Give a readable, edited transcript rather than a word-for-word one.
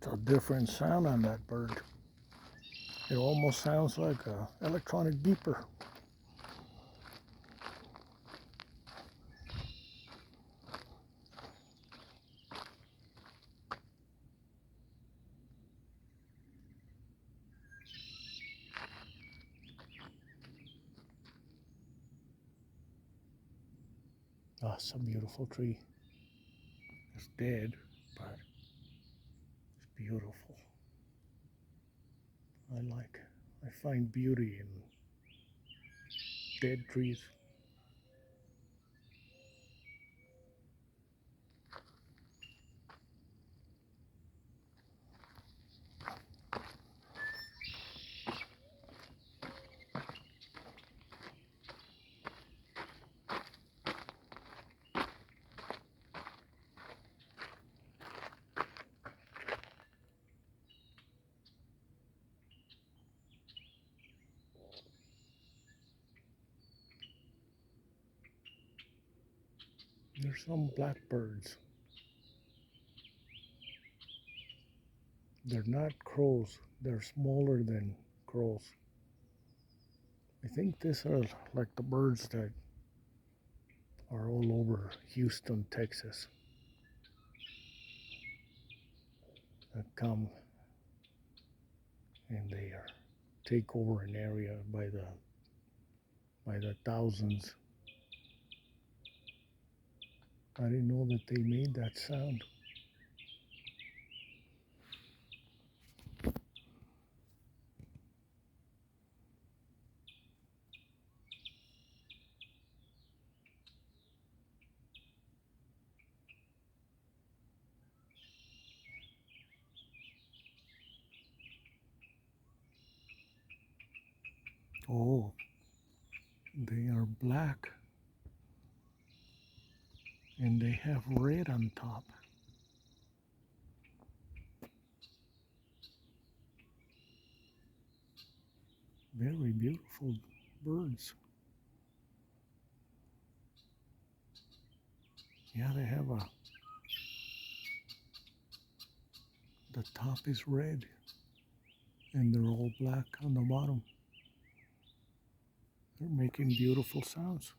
It's a different sound on that bird. It almost sounds like an electronic beeper. Oh, it's a beautiful tree. It's dead, but it's beautiful. I find beauty in dead trees. There's some blackbirds. They're not crows. They're smaller than crows. I think these are like the birds that are all over Houston, Texas, that come and they are take over an area by the thousands. I didn't know that they made that sound. Oh, they are black and they have red on top. Very beautiful birds. Yeah, they have the top is red and they're all black on the bottom. They're making beautiful sounds.